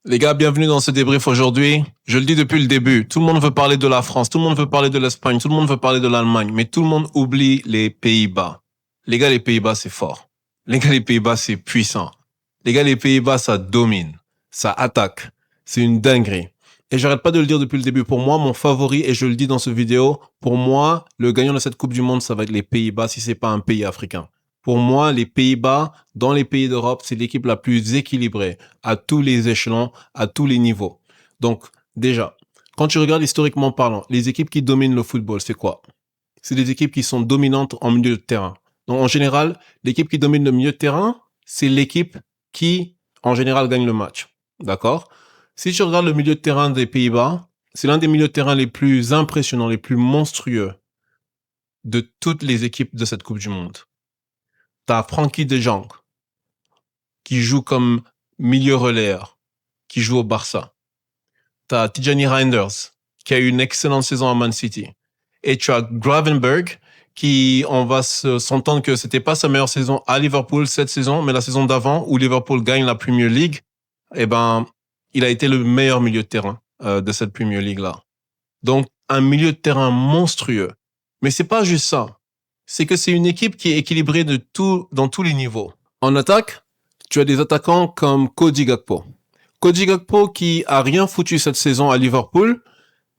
Les gars, bienvenue dans ce débrief aujourd'hui. Je le dis depuis le début, tout le monde veut parler de la France, tout le monde veut parler de l'Espagne, tout le monde veut parler de l'Allemagne, mais tout le monde oublie les Pays-Bas. Les gars, les Pays-Bas, c'est fort. Les gars, les Pays-Bas, c'est puissant. Les gars, les Pays-Bas, ça domine, ça attaque. C'est une dinguerie. Et j'arrête pas de le dire depuis le début. Pour moi, mon favori, et je le dis dans cette vidéo, pour moi, le gagnant de cette Coupe du Monde, ça va être les Pays-Bas si c'est pas un pays africain. Pour moi, les Pays-Bas, dans les pays d'Europe, c'est l'équipe la plus équilibrée à tous les échelons, à tous les niveaux. Donc, déjà, quand tu regardes historiquement parlant, les équipes qui dominent le football, c'est quoi? C'est des équipes qui sont dominantes en milieu de terrain. Donc, en général, l'équipe qui domine le milieu de terrain, c'est l'équipe qui, en général, gagne le match. D'accord? Si tu regardes le milieu de terrain des Pays-Bas, c'est l'un des milieux de terrain les plus impressionnants, les plus monstrueux de toutes les équipes de cette Coupe du Monde. T'as Frenkie de Jong, qui joue comme milieu relayeur, qui joue au Barça. T'as Tijani Reinders, qui a eu une excellente saison à Man City. Et tu as Gravenberg, qui, on va s'entendre que c'était pas sa meilleure saison à Liverpool cette saison, mais la saison d'avant, où Liverpool gagne la Premier League, eh ben, il a été le meilleur milieu de terrain de cette Premier League-là. Donc, un milieu de terrain monstrueux. Mais c'est pas juste ça. C'est que c'est une équipe qui est équilibrée dans tous les niveaux. En attaque, tu as des attaquants comme Cody Gakpo. Cody Gakpo qui a rien foutu cette saison à Liverpool.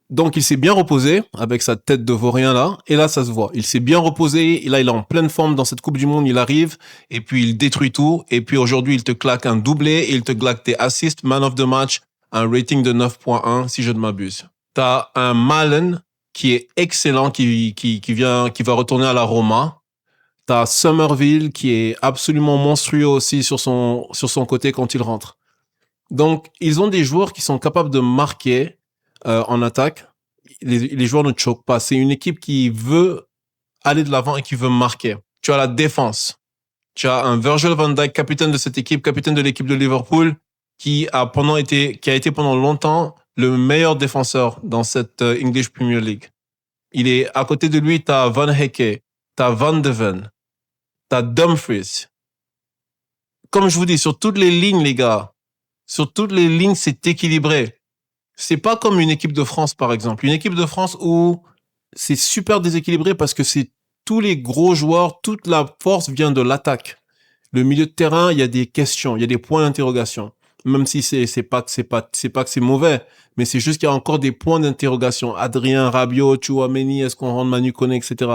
Donc, il s'est bien reposé avec sa tête de vaurien là. Et là, ça se voit. Il s'est bien reposé. Là, il est en pleine forme dans cette Coupe du Monde. Il arrive et puis il détruit tout. Et puis aujourd'hui, il te claque un doublé et il te claque tes assists, man of the match, un rating de 9.1 si je ne m'abuse. T'as un Malen qui est excellent, qui va retourner à la Roma. T'as Somerville qui est absolument monstrueux aussi sur son côté quand il rentre. Donc, ils ont des joueurs qui sont capables de marquer en attaque. Les joueurs ne choquent pas. C'est une équipe qui veut aller de l'avant et qui veut marquer. Tu as la défense. Tu as un Virgil van Dijk, capitaine de cette équipe, capitaine de l'équipe de Liverpool, qui a été pendant longtemps le meilleur défenseur dans cette English Premier League. Il est à côté de lui, t'as Van Hecke, t'as Van de Ven, t'as Dumfries. Comme je vous dis, sur toutes les lignes, les gars, sur toutes les lignes, c'est équilibré. C'est pas comme une équipe de France, par exemple. Une équipe de France où c'est super déséquilibré parce que c'est tous les gros joueurs, toute la force vient de l'attaque. Le milieu de terrain, il y a des questions, il y a des points d'interrogation. Même si c'est pas que c'est mauvais, mais c'est juste qu'il y a encore des points d'interrogation. Adrien Rabiot, Tchouaméni, est-ce qu'on rentre Manu Koné, etc.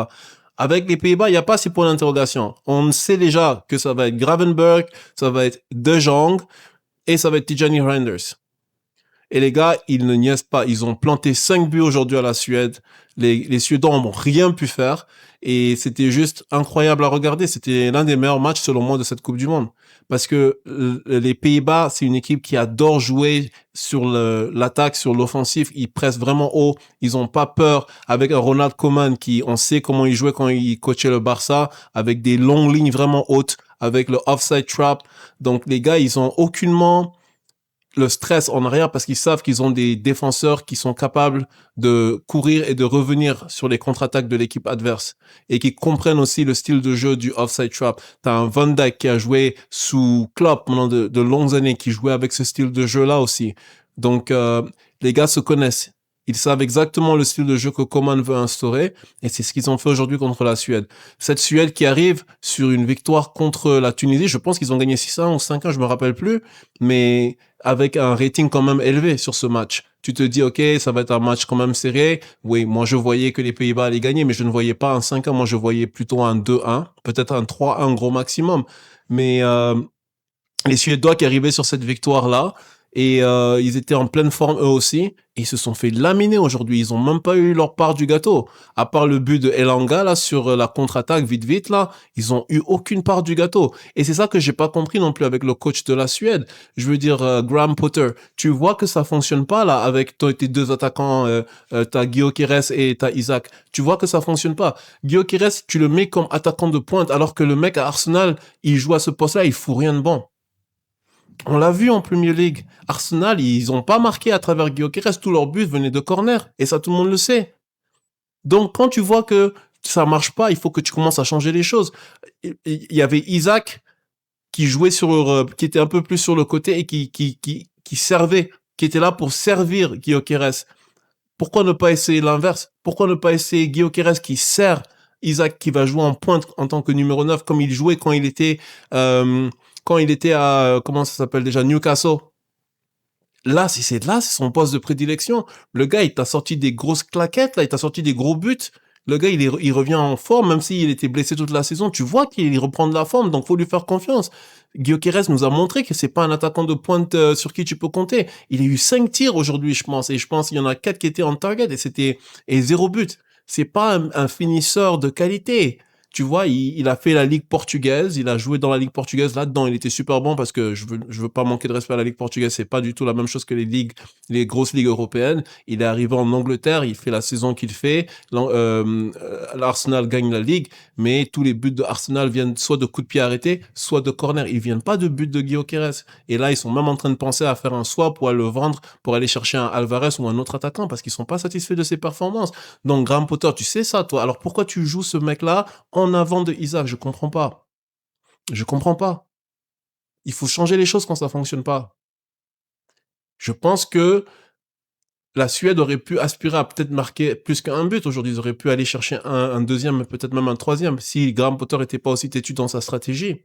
Avec les Pays-Bas, il n'y a pas ces points d'interrogation. On sait déjà que ça va être Gravenberg, ça va être De Jong et ça va être Tijani Reinders. Et les gars, ils ne niaisent pas. Ils ont planté 5 buts aujourd'hui à la Suède. Les Suédois n'ont rien pu faire. Et c'était juste incroyable à regarder. C'était l'un des meilleurs matchs, selon moi, de cette Coupe du Monde. Parce que les Pays-Bas, c'est une équipe qui adore jouer sur l'attaque, sur l'offensif. Ils pressent vraiment haut. Ils n'ont pas peur. Avec un Ronald Koeman qui, on sait comment il jouait quand il coachait le Barça, avec des longues lignes vraiment hautes, avec le offside trap. Donc, les gars, ils ont aucunement le stress en arrière parce qu'ils savent qu'ils ont des défenseurs qui sont capables de courir et de revenir sur les contre-attaques de l'équipe adverse et qui comprennent aussi le style de jeu du offside trap. T'as un Van Dijk qui a joué sous Klopp pendant de longues années, qui jouait avec ce style de jeu-là aussi. Donc, les gars se connaissent. Ils savent exactement le style de jeu que Coman veut instaurer et c'est ce qu'ils ont fait aujourd'hui contre la Suède. Cette Suède qui arrive sur une victoire contre la Tunisie, je pense qu'ils ont gagné 6-1 ou 5-1, je me rappelle plus, mais avec un rating quand même élevé sur ce match. Tu te dis, OK, ça va être un match quand même serré. Oui, moi je voyais que les Pays-Bas allaient gagner, mais je ne voyais pas un 5-1, moi je voyais plutôt un 2-1, peut-être un 3-1 gros maximum. Mais les Suédois qui arrivaient sur cette victoire-là, et ils étaient en pleine forme eux aussi, et ils se sont fait laminer aujourd'hui. Ils ont même pas eu leur part du gâteau. À part le but de Elanga là sur la contre-attaque vite là, ils ont eu aucune part du gâteau. Et c'est ça que j'ai pas compris non plus avec le coach de la Suède. Je veux dire Graham Potter. Tu vois que ça fonctionne pas là avec tes deux attaquants. T'as Gyökeres et t'as Isaac. Tu vois que ça fonctionne pas. Gyökeres, tu le mets comme attaquant de pointe alors que le mec à Arsenal, il joue à ce poste-là, il fout rien de bon. On l'a vu en Premier League. Arsenal, ils ont pas marqué à travers Gyökeres. Tous leurs buts venaient de corner. Et ça, tout le monde le sait. Donc, quand tu vois que ça marche pas, il faut que tu commences à changer les choses. Il y avait Isaac qui jouait qui était un peu plus sur le côté et qui qui servait, qui était là pour servir Gyökeres. Pourquoi ne pas essayer l'inverse? Pourquoi ne pas essayer Gyökeres qui sert Isaac, qui va jouer en pointe en tant que numéro 9, comme il jouait quand il était à, comment ça s'appelle déjà, Newcastle. Là, c'est son poste de prédilection. Le gars, il t'a sorti des grosses claquettes, là, il t'a sorti des gros buts. Le gars, il revient en forme, même s'il était blessé toute la saison. Tu vois qu'il reprend de la forme, donc faut lui faire confiance. Gyökeres nous a montré que c'est pas un attaquant de pointe sur qui tu peux compter. Il a eu 5 tirs aujourd'hui, je pense, et je pense qu'il y en a 4 qui étaient en target, et 0 but. C'est pas un finisseur de qualité. Tu vois, il a fait la Ligue portugaise, il a joué dans la Ligue portugaise, là-dedans, il était super bon parce que je veux pas manquer de respect à la Ligue portugaise, c'est pas du tout la même chose que les grosses ligues européennes. Il est arrivé en Angleterre, il fait la saison qu'il fait, l'Arsenal gagne la Ligue, mais tous les buts de Arsenal viennent soit de coups de pied arrêtés, soit de corner. Ils viennent pas de buts de Gyökeres. Et là, ils sont même en train de penser à faire un swap pour aller le vendre, pour aller chercher un Alvarez ou un autre attaquant parce qu'ils sont pas satisfaits de ses performances. Donc, Graham Potter, tu sais ça, toi. Alors pourquoi tu joues ce mec-là en avant de Isaac? Je comprends pas. Je comprends pas. Il faut changer les choses quand ça fonctionne pas. Je pense que la Suède aurait pu aspirer à peut-être marquer plus qu'un but aujourd'hui. Ils auraient pu aller chercher un deuxième, peut-être même un troisième, si Graham Potter était pas aussi têtu dans sa stratégie.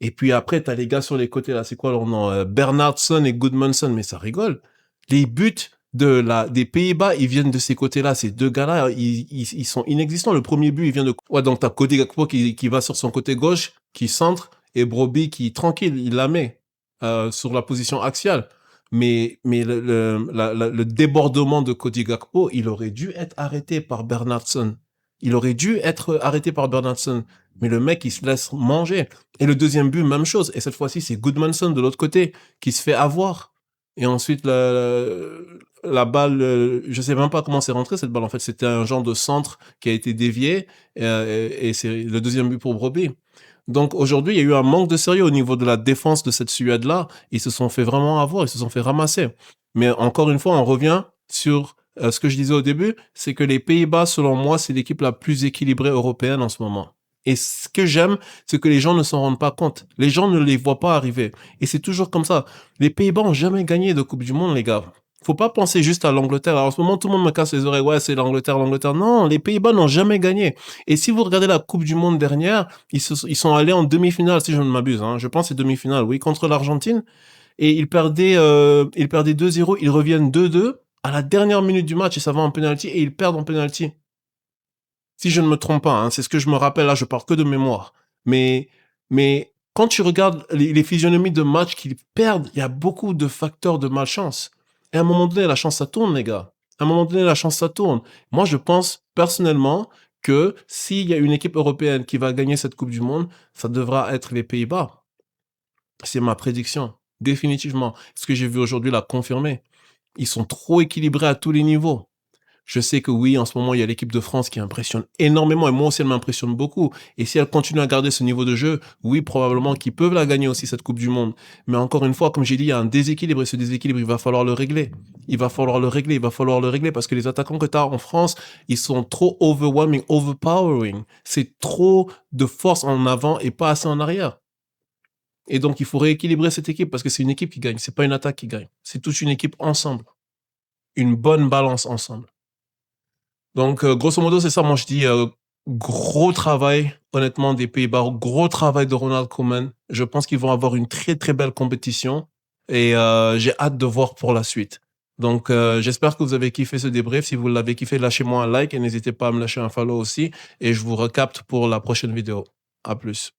Et puis après, t'as les gars sur les côtés, là, c'est quoi leur nom? Bernardsson et Goodmanson, mais ça rigole. Les buts des Pays-Bas, ils viennent de ces côtés-là. Ces deux gars-là, ils sont inexistants. Le premier but, il vient de... Ouais, donc t'as Cody Gakpo qui va sur son côté gauche, qui centre, et Broby qui, tranquille, il la met sur la position axiale. Mais le débordement de Cody Gakpo, il aurait dû être arrêté par Bernardsson. Il aurait dû être arrêté par Bernardsson. Mais le mec, il se laisse manger. Et le deuxième but, même chose. Et cette fois-ci, c'est Goodmanson de l'autre côté qui se fait avoir. Et ensuite, la balle, je sais même pas comment c'est rentré cette balle. En fait, c'était un genre de centre qui a été dévié. Et c'est le deuxième but pour Broby. Donc aujourd'hui, il y a eu un manque de sérieux au niveau de la défense de cette Suède-là. Ils se sont fait vraiment avoir, ils se sont fait ramasser. Mais encore une fois, on revient sur ce que je disais au début, c'est que les Pays-Bas, selon moi, c'est l'équipe la plus équilibrée européenne en ce moment. Et ce que j'aime, c'est que les gens ne s'en rendent pas compte. Les gens ne les voient pas arriver. Et c'est toujours comme ça. Les Pays-Bas ont jamais gagné de Coupe du Monde, les gars. Faut pas penser juste à l'Angleterre. Alors, en ce moment, tout le monde me casse les oreilles. Ouais, c'est l'Angleterre, l'Angleterre. Non, les Pays-Bas n'ont jamais gagné. Et si vous regardez la Coupe du Monde dernière, ils sont allés en demi-finale, si je ne m'abuse. Hein. Je pense que c'est demi-finale, oui, contre l'Argentine. Et ils perdaient 2-0. Ils reviennent 2-2 à la dernière minute du match et ça va en penalty et ils perdent en penalty. Si je ne me trompe pas, hein, c'est ce que je me rappelle, là, je parle que de mémoire. Mais quand tu regardes les physionomies de matchs qu'ils perdent, il y a beaucoup de facteurs de malchance. Et à un moment donné, la chance, ça tourne, les gars. À un moment donné, la chance, ça tourne. Moi, je pense, personnellement, que s'il y a une équipe européenne qui va gagner cette Coupe du Monde, ça devra être les Pays-Bas. C'est ma prédiction. Définitivement. Ce que j'ai vu aujourd'hui l'a confirmé. Ils sont trop équilibrés à tous les niveaux. Je sais que oui, en ce moment, il y a l'équipe de France qui impressionne énormément et moi aussi, elle m'impressionne beaucoup. Et si elle continue à garder ce niveau de jeu, oui, probablement qu'ils peuvent la gagner aussi, cette Coupe du Monde. Mais encore une fois, comme j'ai dit, il y a un déséquilibre et ce déséquilibre, il va falloir le régler. Il va falloir le régler parce que les attaquants que tu as en France, ils sont trop overwhelming, overpowering. C'est trop de force en avant et pas assez en arrière. Et donc, il faut rééquilibrer cette équipe parce que c'est une équipe qui gagne. C'est pas une attaque qui gagne. C'est toute une équipe ensemble. Une bonne balance ensemble. Donc, grosso modo, c'est ça. Moi, je dis gros travail, honnêtement, des Pays-Bas, gros travail de Ronald Koeman. Je pense qu'ils vont avoir une très, très belle compétition et j'ai hâte de voir pour la suite. Donc, j'espère que vous avez kiffé ce débrief. Si vous l'avez kiffé, lâchez-moi un like et n'hésitez pas à me lâcher un follow aussi et je vous recapte pour la prochaine vidéo. À plus.